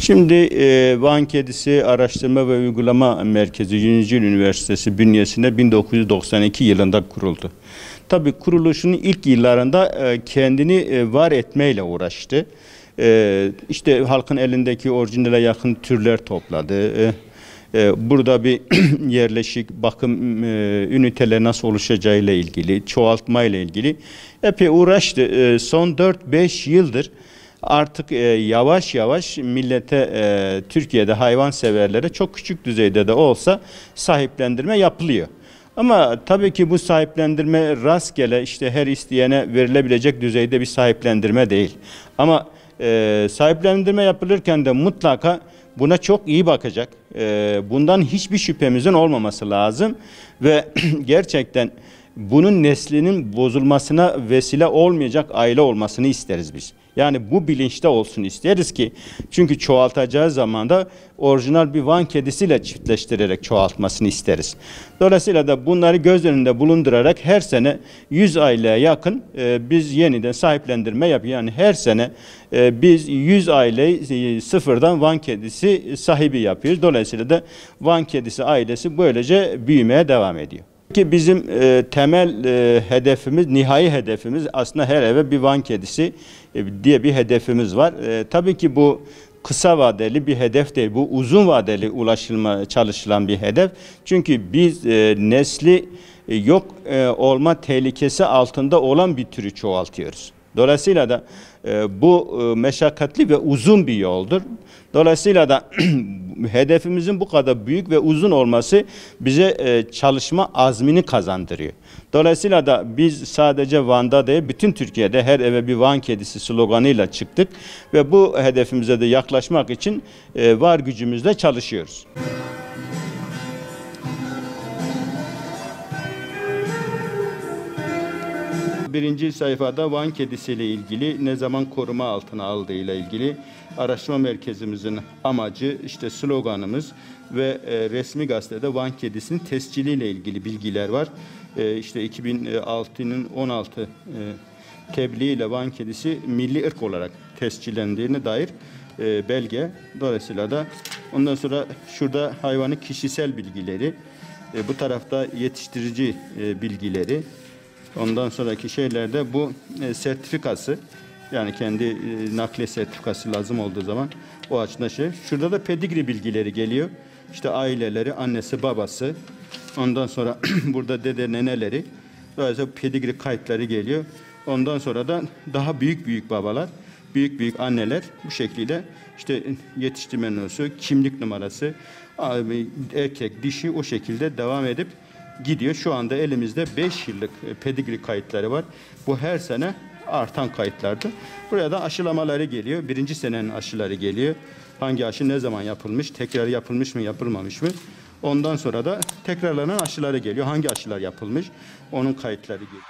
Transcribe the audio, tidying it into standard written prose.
Şimdi Van Kedisi Araştırma ve Uygulama Merkezi Yüzyıl Üniversitesi bünyesinde 1992 yılında kuruldu. Tabii kuruluşunun ilk yıllarında kendini var etmeyle uğraştı. İşte halkın elindeki orijinale yakın türler topladı. Burada bir yerleşik bakım üniteleri nasıl oluşacağıyla ilgili, çoğaltma ile ilgili epey uğraştı. Son 4-5 yıldır artık yavaş yavaş millete, Türkiye'de hayvanseverlere çok küçük düzeyde de olsa sahiplendirme yapılıyor. Ama tabii ki bu sahiplendirme rastgele işte her isteyene verilebilecek düzeyde bir sahiplendirme değil. Ama sahiplendirme yapılırken de mutlaka buna çok iyi bakacak. Bundan hiçbir şüphemizin olmaması lazım ve gerçekten bunun neslinin bozulmasına vesile olmayacak aile olmasını isteriz biz. Yani bu bilinçte olsun isteriz ki, çünkü çoğaltacağı zaman da orijinal bir Van kedisiyle çiftleştirerek çoğaltmasını isteriz. Dolayısıyla da bunları göz önünde bulundurarak her sene 100 aileye yakın biz yeniden sahiplendirme yapıyoruz. Yani her sene biz 100 aileyi sıfırdan Van kedisi sahibi yapıyoruz. Dolayısıyla da Van kedisi ailesi böylece büyümeye devam ediyor. Ki bizim temel hedefimiz, nihai hedefimiz aslında her eve bir Van kedisi diye bir hedefimiz var. Tabii ki bu kısa vadeli bir hedef değil, bu uzun vadeli çalışılan bir hedef. Çünkü biz nesli yok olma tehlikesi altında olan bir türü çoğaltıyoruz. Dolayısıyla da bu meşakkatli ve uzun bir yoldur. Dolayısıyla da hedefimizin bu kadar büyük ve uzun olması bize çalışma azmini kazandırıyor. Dolayısıyla da biz sadece Van'da değil, bütün Türkiye'de her eve bir Van kedisi sloganıyla çıktık ve bu hedefimize de yaklaşmak için var gücümüzle çalışıyoruz. Birinci sayfada Van kedisiyle ilgili ne zaman koruma altına aldığı ile ilgili araştırma merkezimizin amacı, işte sloganımız ve resmi gazetede Van kedisinin tesciliyle ilgili bilgiler var. İşte 2006'nın 16 tebliğiyle Van kedisi milli ırk olarak tescillendiğine dair belge. Dolayısıyla da ondan sonra şurada hayvanın kişisel bilgileri, bu tarafta yetiştirici bilgileri. Ondan sonraki şeylerde bu sertifikası, yani kendi nakliye sertifikası lazım olduğu zaman o açıdan şey. Şurada da pedigri bilgileri geliyor. İşte aileleri, annesi, babası. Ondan sonra burada dede, neneleri. Dolayısıyla pedigri kayıtları geliyor. Ondan sonra da daha büyük babalar, büyük anneler bu şekilde işte yetiştirme numarası, kimlik numarası, erkek, dişi o şekilde devam edip gidiyor. Şu anda elimizde 5 yıllık pedigri kayıtları var. Bu her sene artan kayıtlardı. Buraya da aşılamaları geliyor. Birinci senenin aşıları geliyor. Hangi aşı ne zaman yapılmış, tekrar yapılmış mı, yapılmamış mı? Ondan sonra da tekrarlanan aşıları geliyor. Hangi aşılar yapılmış, onun kayıtları geliyor.